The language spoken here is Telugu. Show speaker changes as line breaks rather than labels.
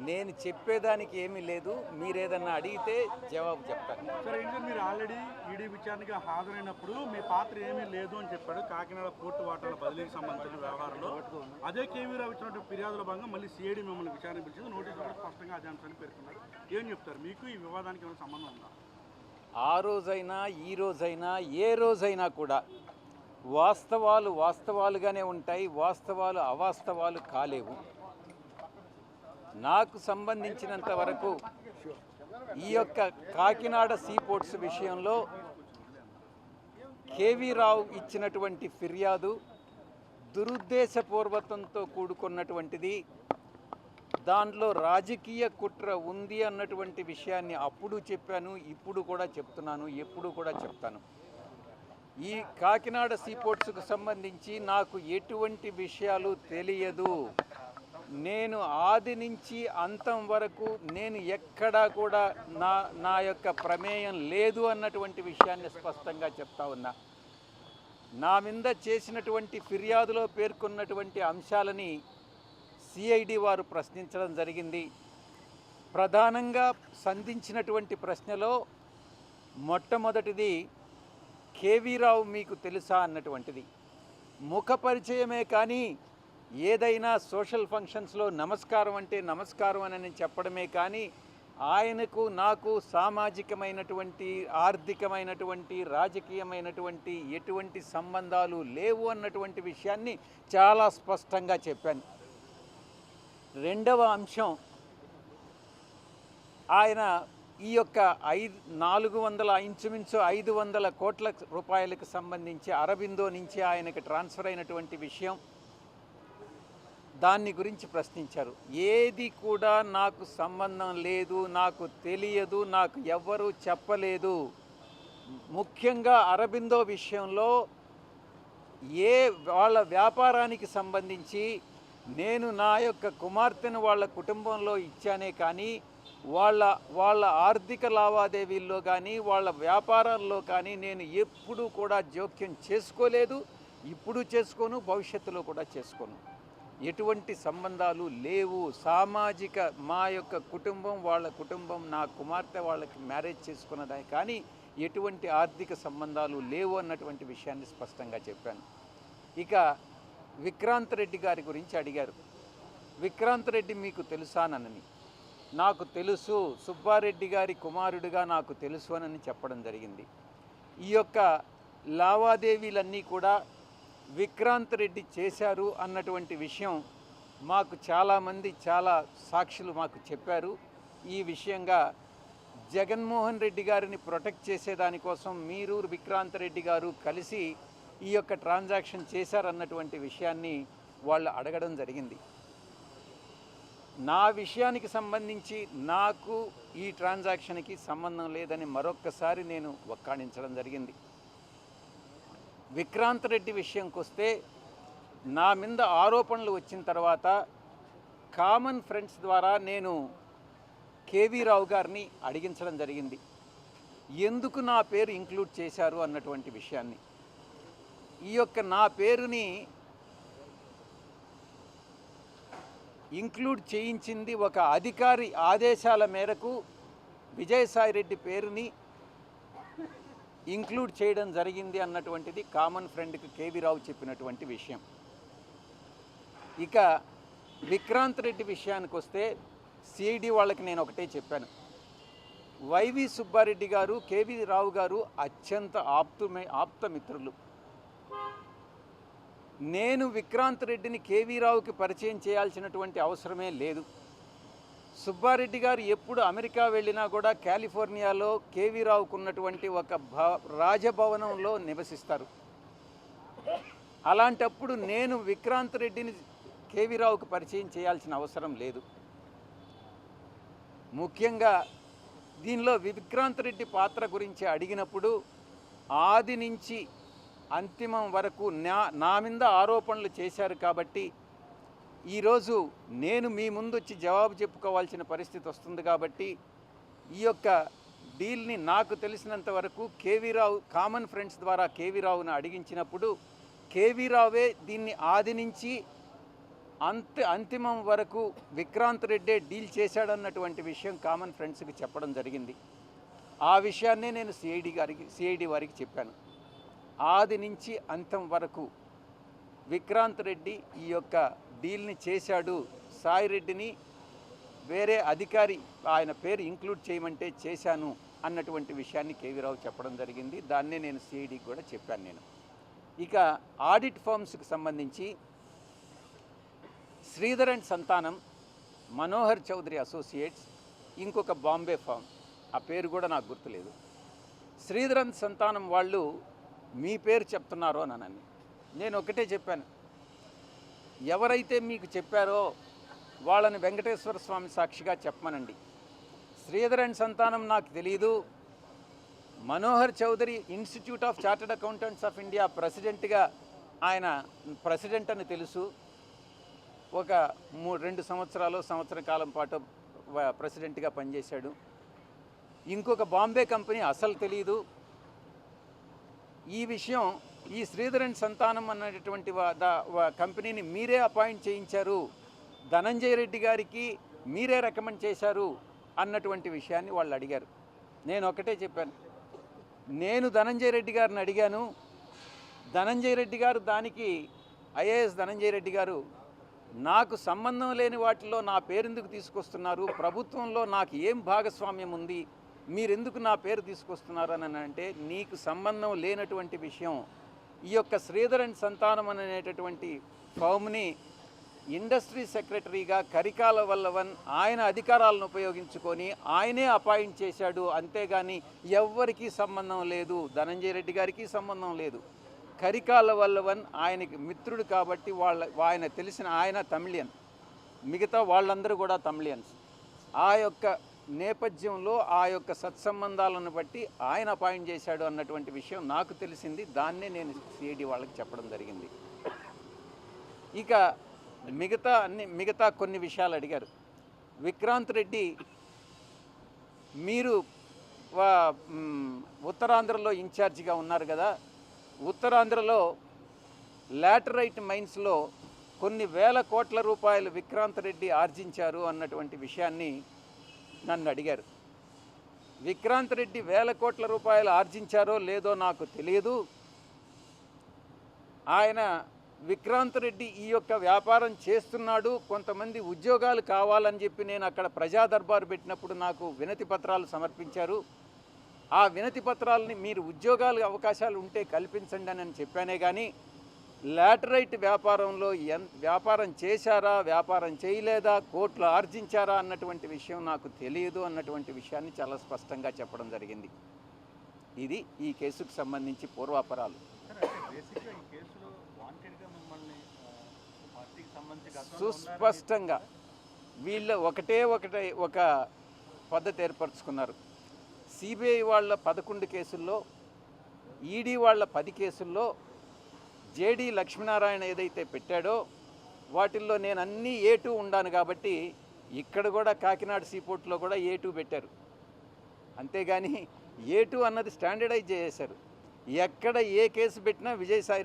నేను చెప్పేదానికి ఏమీ లేదు. మీరేదన్నా అడిగితే జవాబు చెప్తాను.
సరే, ఇంకా మీరు ఆల్రెడీ ఈడీ విచారణకి హాజరైనప్పుడు మీ పాత్ర ఏమీ లేదు అని చెప్పాడు. కాకినాడ పోర్టు వాటాల బదిలీకి సంబంధించిన వ్యవహారంలో అదే కేవీ రావు ఇచ్చినటువంటి ఫిర్యాదుల భాగంగా మళ్ళీ సిఐడి మిమ్మల్ని విచారణ పిలిచింది. నోటీసు కూడా స్పష్టంగా అదే అంశాన్ని పేర్కొన్నారు. ఏం చెప్తారు? మీకు ఈ వివాదానికి ఏమైనా సంబంధం ఉందా?
ఆ రోజైనా ఈ రోజైనా ఏ రోజైనా కూడా వాస్తవాలు వాస్తవాలుగానే ఉంటాయి. వాస్తవాలు అవాస్తవాలు కాలేవు. నాకు సంబంధించినంత వరకు ఈ యొక్క కాకినాడ సీపోర్ట్స్ విషయంలో కేవీ రావు ఇచ్చినటువంటి ఫిర్యాదు దురుద్దేశపూర్వకంతో కూడుకున్నటువంటిది. దాంట్లో రాజకీయ కుట్ర ఉంది అన్నటువంటి విషయాన్ని అప్పుడు చెప్పాను, ఇప్పుడు కూడా చెప్తున్నాను, ఎప్పుడు కూడా చెప్తాను. ఈ కాకినాడ సీపోర్ట్స్కు సంబంధించి నాకు ఎటువంటి విషయాలు తెలియదు. నేను ఆది నుంచి అంతం వరకు నేను ఎక్కడా కూడా నా యొక్క ప్రమేయం లేదు అన్నటువంటి విషయాన్ని స్పష్టంగా చెప్తా ఉన్నా. నా మీద చేసినటువంటి ఫిర్యాదులో పేర్కొన్నటువంటి అంశాలని సిఐడి వారు ప్రశ్నించడం జరిగింది. ప్రధానంగా సంధించినటువంటి ప్రశ్నలో మొట్టమొదటిది కేవీ రావు మీకు తెలుసా అన్నటువంటిది. ముఖ పరిచయమే కానీ ఏదైనా సోషల్ ఫంక్షన్స్లో నమస్కారం అంటే నమస్కారం అని చెప్పడమే కానీ ఆయనకు నాకు సామాజికమైనటువంటి, ఆర్థికమైనటువంటి, రాజకీయమైనటువంటి ఎటువంటి సంబంధాలు లేవు అన్నటువంటి విషయాన్ని చాలా స్పష్టంగా చెప్పాను. రెండవ అంశం, ఆయన ఈ యొక్క 400 ఇంచుమించు 500 కోట్ల రూపాయలకు సంబంధించి అరబిందో నుంచి ఆయనకు ట్రాన్స్ఫర్ అయినటువంటి విషయం, దాన్ని గురించి ప్రశ్నించారు. ఏది కూడా నాకు సంబంధం లేదు, నాకు తెలియదు, నాకు ఎవ్వరూ చెప్పలేదు. ముఖ్యంగా అరబిందో విషయంలో వాళ్ళ వ్యాపారానికి సంబంధించి నేను నా యొక్క కుమార్తెను వాళ్ళ కుటుంబంలో ఇచ్చానే కానీ వాళ్ళ ఆర్థిక లావాదేవీల్లో కానీ వాళ్ళ వ్యాపారాల్లో కానీ నేను ఎప్పుడూ కూడా జోక్యం చేసుకోలేదు, ఇప్పుడు చేసుకోను, భవిష్యత్తులో కూడా చేసుకోను. ఎటువంటి సంబంధాలు లేవు. సామాజిక మా యొక్క కుటుంబం, వాళ్ళ కుటుంబం, నా కుమార్తె వాళ్ళకి మ్యారేజ్ చేసుకున్నదాన్ని కానీ ఎటువంటి ఆర్థిక సంబంధాలు లేవు అన్నటువంటి విషయాన్ని స్పష్టంగా చెప్పాను. ఇక విక్రాంత్ రెడ్డి గారి గురించి అడిగారు. విక్రాంత్ రెడ్డి మీకు తెలుసానని. నాకు తెలుసు, సుబ్బారెడ్డి గారి కుమారుడిగా నాకు తెలుసు అని చెప్పడం జరిగింది. ఈ యొక్క లావాదేవీలన్నీ కూడా విక్రాంత్ రెడ్డి చేశారు అన్నటువంటి విషయం మాకు చాలామంది చాలా సాక్షులు మాకు చెప్పారు. ఈ విషయంగా జగన్మోహన్ రెడ్డి గారిని ప్రొటెక్ట్ చేసేదానికోసం మీరు విక్రాంత్ రెడ్డి గారు కలిసి ఈ యొక్క ట్రాన్సాక్షన్ చేశారన్నటువంటి విషయాన్ని వాళ్ళు అడగడం జరిగింది. నా విషయానికి సంబంధించి నాకు ఈ ట్రాన్సాక్షన్కి సంబంధం లేదని మరొక్కసారి నేను వక్కాణించడం జరిగింది. విక్రాంత్ రెడ్డి విషయంకి వస్తే, నా మీద ఆరోపణలు వచ్చిన తర్వాత కామన్ ఫ్రెండ్స్ ద్వారా నేను కేవీ రావు గారిని అడిగించడం జరిగింది, ఎందుకు నా పేరు ఇంక్లూడ్ చేశారు అన్నటువంటి విషయాన్ని. ఈ యొక్క నా పేరుని ఇంక్లూడ్ చేయించింది ఒక అధికారి ఆదేశాల మేరకు విజయసాయిరెడ్డి పేరుని ఇంక్లూడ్ చేయడం జరిగింది అన్నటువంటిది కామన్ ఫ్రెండ్కి కేవీ రావు చెప్పినటువంటి విషయం. ఇక విక్రాంత్ రెడ్డి విషయానికి వస్తే సిఐడి వాళ్ళకి నేను ఒకటే చెప్పాను, వైవి సుబ్బారెడ్డి గారు, కేవీ రావు గారు అత్యంత ఆప్తమిత్రులు. నేను విక్రాంత్ రెడ్డిని కేవీ రావుకి పరిచయం చేయాల్సినటువంటి అవసరమే లేదు. సుబ్బారెడ్డి గారు ఎప్పుడు అమెరికా వెళ్ళినా కూడా కాలిఫోర్నియాలో కేవీ రావుకు ఉన్నటువంటి ఒక రాజభవనంలో నివసిస్తారు. అలాంటప్పుడు నేను విక్రాంత్ రెడ్డిని కేవీ రావుకు పరిచయం చేయాల్సిన అవసరం లేదు. ముఖ్యంగా దీనిలో విక్రాంత్ రెడ్డి పాత్ర గురించి అడిగినప్పుడు ఆది నుంచి అంతిమం వరకు నా మీద ఆరోపణలు చేశారు కాబట్టి ఈరోజు నేను మీ ముందు వచ్చి జవాబు చెప్పుకోవాల్సిన పరిస్థితి వస్తుంది. కాబట్టి ఈ యొక్క డీల్ని నాకు తెలిసినంత వరకు కేవీ రావు కామన్ ఫ్రెండ్స్ ద్వారా కేవీ రావును అడిగించినప్పుడు కేవీ రావే దీన్ని ఆది నుంచి అంతిమం వరకు విక్రాంత్ రెడ్డే డీల్ చేశాడన్నటువంటి విషయం కామన్ ఫ్రెండ్స్కి చెప్పడం జరిగింది. ఆ విషయాన్నే నేను సిఐడి వారికి చెప్పాను. ఆది నుంచి అంతం వరకు విక్రాంత్ రెడ్డి ఈ యొక్క డీల్ని చేశాడు, సాయి రెడ్డిని వేరే అధికారి ఆయన పేరు ఇంక్లూడ్ చేయమంటే చేశాను అన్నటువంటి విషయాన్ని కేవీ రావు చెప్పడం జరిగింది. దాన్నే నేను సిఐడికి కూడా చెప్పాను. నేను ఇక ఆడిట్ ఫర్మ్స్కి సంబంధించి శ్రీధర్ అండ్ సంతానం, మనోహర్ చౌదరి అసోసియేట్స్, ఇంకొక బాంబే ఫామ్, ఆ పేరు కూడా నాకు గుర్తులేదు. శ్రీధర్ అండ్ సంతానం వాళ్ళు మీ పేరు చెప్తున్నారో అని నేను ఒకటే చెప్పాను, ఎవరైతే మీకు చెప్పారో వాళ్ళని వెంకటేశ్వర స్వామి సాక్షిగా చెప్పమనండి. శ్రీధర్ అండ్ సంతానం నాకు తెలీదు. Manohar Chowdary institute of chartered accountants of India ప్రెసిడెంట్గా ఆయన ప్రెసిడెంట్ అని తెలుసు. ఒక 2 సంవత్సర కాలం పాటు ప్రెసిడెంట్గా పనిచేశాడు. ఇంకొక బాంబే కంపెనీ అసలు తెలీదు. ఈ విషయం ఈ శ్రీధర్ అండ్ సంతానం అన్నటువంటి కంపెనీని మీరే అపాయింట్ చేయించారు, ధనంజయ రెడ్డి గారికి మీరే రికమెండ్ చేశారు అన్నటువంటి విషయాన్ని వాళ్ళు అడిగారు. నేను ఒకటే చెప్పాను, నేను ధనంజయ రెడ్డి గారిని అడిగాను. ధనంజయ రెడ్డి గారు దానికి ఐఏఎస్ ధనంజయ రెడ్డి గారు నాకు సంబంధం లేని వాటిలో నా పేరెందుకు తీసుకొస్తున్నారు, ప్రభుత్వంలో నాకు ఏం భాగస్వామ్యం ఉంది, మీరెందుకు నా పేరు తీసుకొస్తున్నారు అని అంటే, నీకు సంబంధం లేనటువంటి విషయం ఈ యొక్క శ్రీధర్ అండ్ సంతానం అనేటటువంటి ఫర్మ్ని ఇండస్ట్రీ సెక్రటరీగా కరికాల వల్లవన్ ఆయన అధికారాలను ఉపయోగించుకొని ఆయనే అపాయింట్ చేశాడు. అంతేగాని ఎవ్వరికీ సంబంధం లేదు, ధనంజయ రెడ్డి గారికి సంబంధం లేదు. కరికాల వల్లవన్ ఆయనకి మిత్రుడు కాబట్టి ఆయన తెలిసిన ఆయన తమిళియన్, మిగతా వాళ్ళందరూ కూడా తమిళియన్స్. ఆ యొక్క నేపథ్యంలో ఆ యొక్క సత్సంబంధాలను బట్టి ఆయన అపాయింట్ చేశాడు అన్నటువంటి విషయం నాకు తెలిసింది. దాన్నే నేను సిఐడి వాళ్ళకి చెప్పడం జరిగింది. ఇక మిగతా కొన్ని విషయాలు అడిగారు. విక్రాంత్ రెడ్డి, మీరు ఉత్తరాంధ్రలో ఇన్ఛార్జిగా ఉన్నారు కదా, ఉత్తరాంధ్రలో లాటరైట్ మైన్స్లో కొన్ని వేల కోట్ల రూపాయలు విక్రాంత్ రెడ్డి ఆర్జించారు అన్నటువంటి విషయాన్ని నన్ను అడిగారు. విక్రాంత్ రెడ్డి వేల కోట్ల రూపాయలు ఆర్జించారో లేదో నాకు తెలియదు. ఆయన విక్రాంత్ రెడ్డి ఈ యొక్క వ్యాపారం చేస్తున్నాడు, కొంతమంది ఉద్యోగాలు కావాలని చెప్పి నేను అక్కడ ప్రజా దర్బారు పెట్టినప్పుడు నాకు వినతి పత్రాలు సమర్పించారు. ఆ వినతి పత్రాలని మీరు ఉద్యోగాలు అవకాశాలు ఉంటే కల్పించండి అని చెప్పానే కానీ లాటరైట్ వ్యాపారంలో వ్యాపారం చేశారా, వ్యాపారం చేయలేదా, కోట్లు ఆర్జించారా అన్నటువంటి విషయం నాకు తెలియదు అన్నటువంటి విషయాన్ని చాలా స్పష్టంగా చెప్పడం జరిగింది. ఇది ఈ కేసుకు సంబంధించి పూర్వాపరాలు. సుస్పష్టంగా వీళ్ళు ఒక పద్ధతి ఏర్పరచుకున్నారు. సిబిఐ వాళ్ళ 11 కేసుల్లో, ఈడీ వాళ్ళ 10 కేసుల్లో జేడి లక్ష్మీనారాయణ ఏదైతే పెట్టాడో వాటిల్లో నేను అన్నీ A2 ఉండాను కాబట్టి ఇక్కడ కూడా కాకినాడ సీపోర్ట్లో కూడా A2 పెట్టారు. అంతేగాని A2 అన్నది స్టాండర్డైజ్ చేశారు. ఎక్కడ ఏ కేసు పెట్టినా విజయసాయి